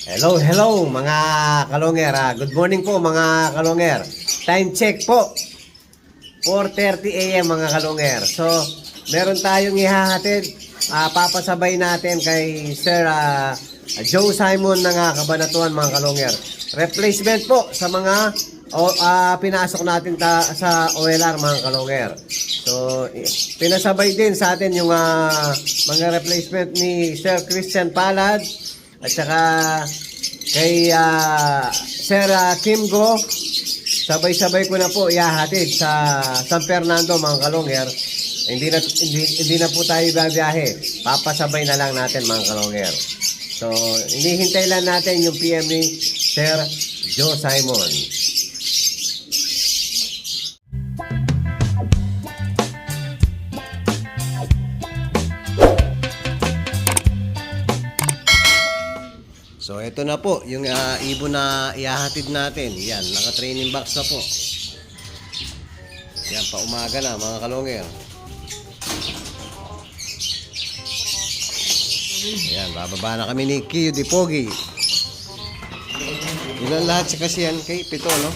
Hello mga kalonger. Good morning po mga kalonger. Time check po. 4:30 AM mga kalonger. So, meron tayong ihahatid. Papasabay natin kay Sir Joe Simon ng Cabanatuan mga kalonger. Replacement po sa mga pinasok natin sa OLR mga kalonger. So, pinasabay din sa atin yung mga replacement ni Sir Christian Palad at saka kay Sir Kim Go. Sabay-sabay ko na po ihahatid sa San Fernando mga kalonger. Hindi na po tayo babiyahe. Papasabay na lang natin mga kalonger. So, hinihintay lang natin yung PM ni Sir Joe Simon. So, ito na po, yung ibon na ihahatid natin. Yan, naka-training box na po. Yan, paumaga na mga kalonger. Yan, bababa na kami ni Kiyo Di Pogi. Ilan lahat sa kasi yan? Kay pito, no?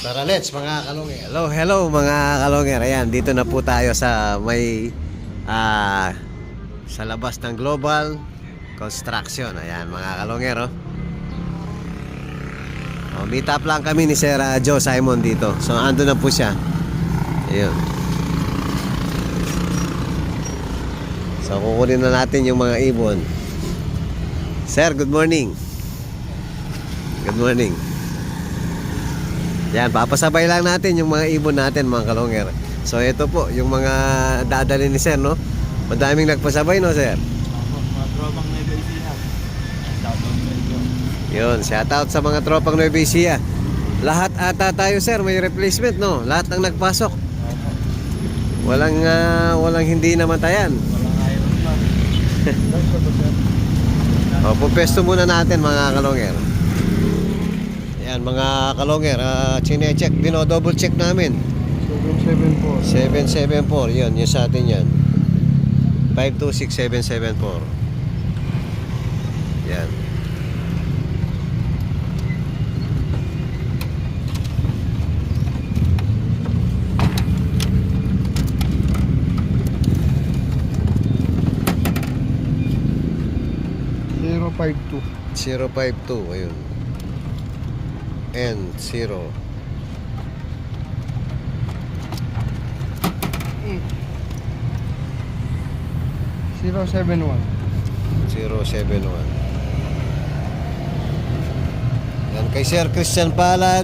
Tara, let's mga kalonger. Hello mga kalonger. Ayan, dito na po tayo sa may sa labas ng Global Construction. Ayan mga kalonger, meet up lang kami ni Sir Joe Simon dito. So ando na po siya. Ayun. So kukunin na natin yung mga ibon. Sir, good morning. Good morning. Yan, papasabay lang natin yung mga ibon natin mga kalonger. So ito po yung mga dadali ni Sir, no? Madaming nagpasabay, no Sir? Yun, shout out sa mga tropang Nueva Ecija. Lahat ata tayo Sir, may replacement, no? Lahat ng nagpasok. Walang hindi namatayan. Pupesto muna natin mga kalonger. Yan mga kalonger, chine-check, double check namin. 774. Yun, yung sa atin yan. 526774. Yan. Zero 052, ayun. And 0. Zero 71. 071. Yan, kay Sir Christian Palad,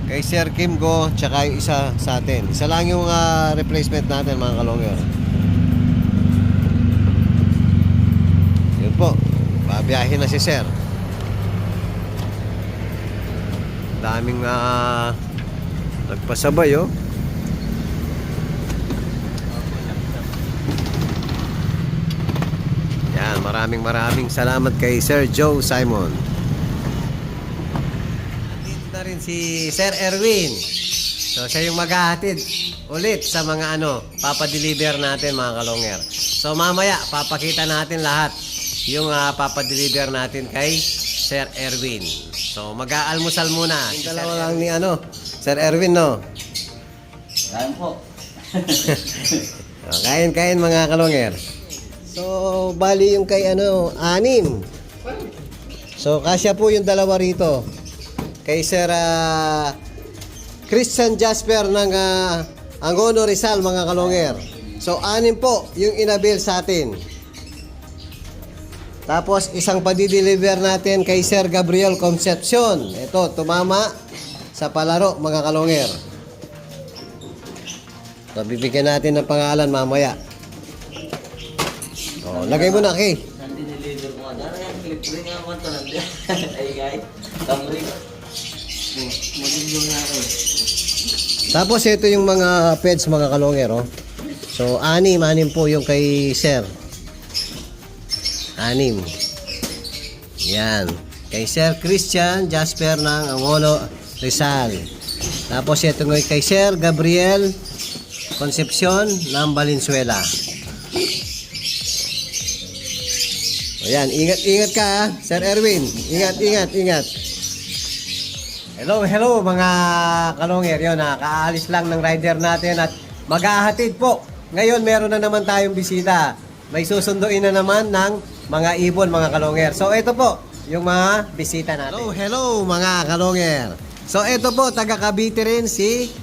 kay Sir Kim Go, tsaka yung isa sa atin. Isa lang yung replacement natin mga kalonger. Yun po, babiyahin na si Sir. Daming nagpasabay, Yan, maraming salamat kay Sir Joe Simon. Dito na rin si Sir Erwin. So siya yung maghahatid ulit sa mga papadeliver natin mga kalonger. So mamaya papakita natin lahat yung papadeliver natin kay Sir Erwin. So mag-aalmusal muna. Yung dalawa lang ni Sir Erwin, no? Kain po. Kain mga kalonger. So bali yung kay 6. So kasya po yung dalawa rito. Kay Sir Christian Jasper ng Angono Rizal mga kalonger. So 6 po yung inabil sa atin. Tapos isang padideliver natin kay Sir Gabriel Concepcion. Ito, tumama sa palaro mga kalonger. So bibigyan natin ng pangalan mamaya. Lagay mo na, Kay. Nanti niliver mo. Dara yan, clip rin nga mo ito. Ay, guys. Tamri. Magiging nga ako. Tapos ito yung mga pets mga kalonger, So 6 po yung kay Sir. 6. Yan. Kay Sir Christian Jasper ng Angono Rizal. Tapos ito ng kay Sir Gabriel Concepcion ng Valenzuela. Ayan, ingat ka ha, Sir Erwin. Ingat. Hello mga kalongger. Yun ha, kaalis lang ng rider natin at maghahatid po. Ngayon meron na naman tayong bisita. May susunduin na naman ng mga ibon mga kalongger. So ito po, yung mga bisita natin. Hello mga kalongger. So ito po, taga Cavite rin si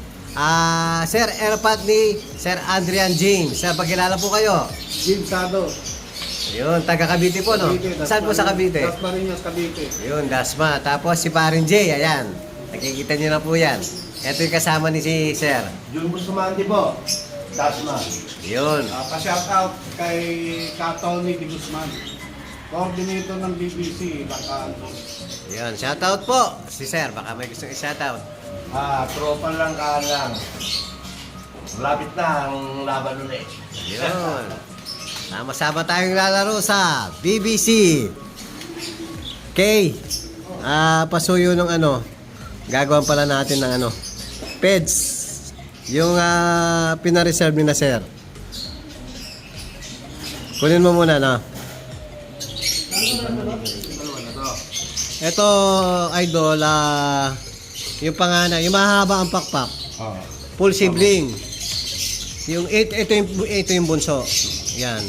Sir Erpat ni Sir Adrian James. Sir, pagkilala po kayo. Jim Sado. Yun, taga Cavite po, no? Saan po sa Cavite? Dasmariñas, Cavite. Yun, Dasma. Tapos si Parin J, ayan. Nakikita niyo na po yan. Ito yung kasama ni si Sir. Jun Bustamante po. Dasma. Yun. Pa-shoutout kay Tony Di Guzman. Coordinator ng BBC. Baka Yun, shoutout po. Si Sir, baka may gustong i-shoutout. tropa lang kalang. Malapit na ang laban ulit. Yun. Sama-sama tayong lalaro sa BBC. Okay. Pasuyo ng ano. Gagawan pala natin ng ano. Peds. Yung pina-reserve ni na Sir. Kunin mo muna, no? Ito, idol, yung panganay, yung mahaba ang pakpak. Full sibling. Ito yung bunso. Yan.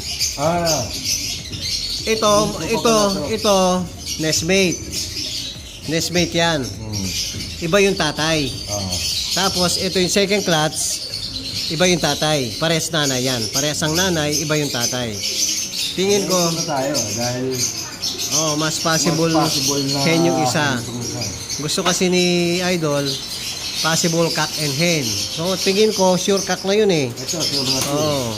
Ito, nestmate. Nestmate yan. Iba yung tatay. Tapos, ito yung second clutch. Iba yung tatay. Parehas nanay yan. Parehas ang nanay, iba yung tatay. Tingin ko, tayo dahil mas possible hen yung isa. Gusto kasi ni Idol, possible cock and hen. So, tingin ko, sure cock na yun eh. ito sure na to. Oo.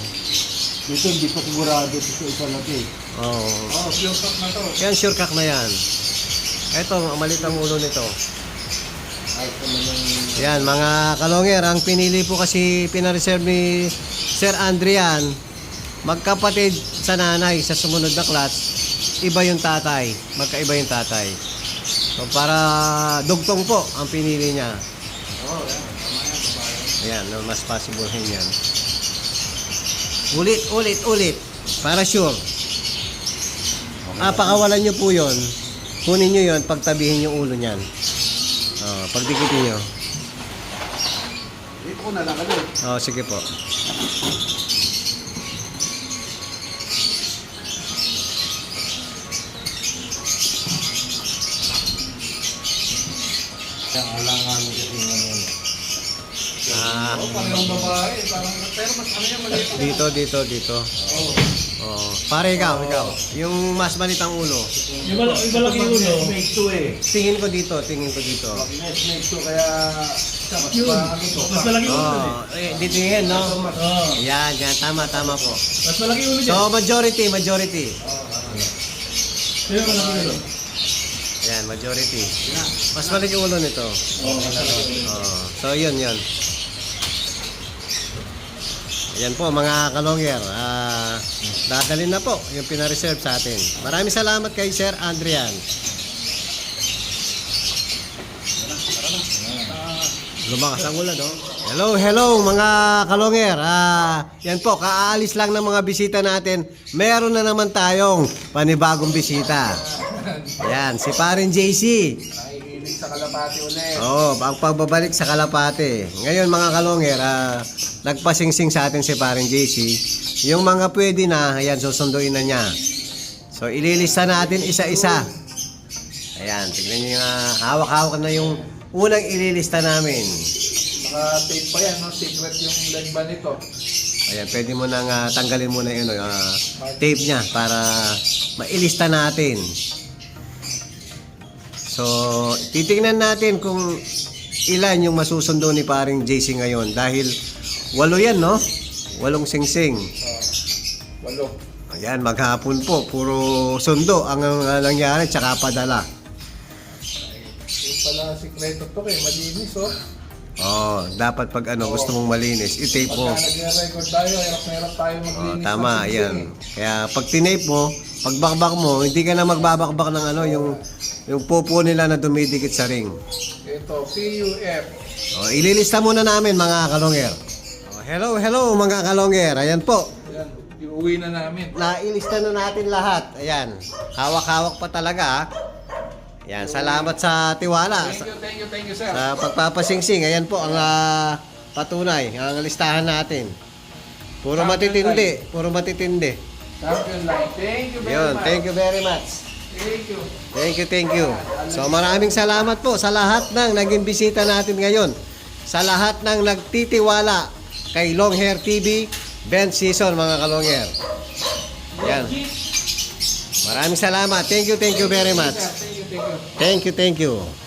Dito hindi ko sigurado ito isa laki. Oo. Sure cock na to. Yan, sure cock na yan. Ito, malit ang ulo nito. Yan, mga kalonger, ang pinili po kasi pinareserve ni Sir Adrian, magkapatid sa nanay sa sumunod na clutch, iba yung tatay, magkaiba yung tatay. So para dugtong po ang pinili niya. Ayan, mas possible yan. Ulit, para sure. Pakawalan nyo po yon. Kunin nyo yon, pagtabihin yung ulo niyan. Pagdikitin nyo. Dito ko na lang ulit. Sige po. Alangan kasi ngayon. Parehong babae. Pero mas ano yan, maliit. Dito. Pare ikaw. Yung mas malit ang ulo. Yung malaki ulo. Make 2 eh. Tingin ko dito. Make 2 kaya Mas malaki ulo. Dito yan, no? Yan, tama po. Mas malaki ulo dyan. So, majority. Yung malaki ulo. Yan, majority. Mas malit yung ulo nito. So, yun. Yan po, mga kalongger. Dadalhin na po yung pinareserve sa atin. Maraming salamat kay Sir Adrian. Lumakas ang ulan, no? Hello mga kalongger. Yan po, kaalis lang ng mga bisita natin. Meron na naman tayong panibagong bisita. Yan, si Parin JC. nakikinig sa Kalapati ulit. Ang pagbabalik sa Kalapati. Ngayon mga kalongger, nagpasingsing sa atin si Parin JC. Yung mga pwede na, ayan, susunduin na niya. So, ililista natin isa-isa. Ayan, tignan niyo nga, hawak-hawak na yung unang ililista namin. Naka-tape pa yan, no? Secret yung leg ba nito? Ayan, pwede mo nang tanggalin muna yung tape niya para mailista natin. So, titingnan natin kung ilan yung masusundo ni paring JC ngayon. Dahil 8 yan, no? 8 singsing. 8. Ayan, maghapon po. Puro sundo ang nangyari, tsaka padala. Yung pala sikreto to kay malinis, oh. Dapat pag gusto mong malinis, i-tape mo. Pagka nag-record tayo, hirap tayo maglinis. Tama, ng singsing. yan. Kaya pag tinape mo, pag bakbak mo, hindi ka na magbabakbak ng yung pupo nila na dumidikit sa ring. Ito, PUF. Ililista muna namin mga kalongger. Hello mga kalongger. Ayan po. Yan, Iuwi na namin. Nailista na natin lahat. Ayan. Hawak-hawak pa talaga. Ah. Ayan. Salamat sa tiwala. Thank you, sir. Sa pagpapasingsing. Ayan po ang patunay. Ang listahan natin. Puro matitindi. Puro matitindi. Champion line. Thank you very Yun. much. Thank you very much. Thank you. Thank you. So maraming salamat po sa lahat ng naging bisita natin ngayon. Sa lahat ng nagtitiwala kay Long Hair TV, Bench Season mga kalongher. Yan. Maraming salamat. Thank you very much. Thank you. Thank you.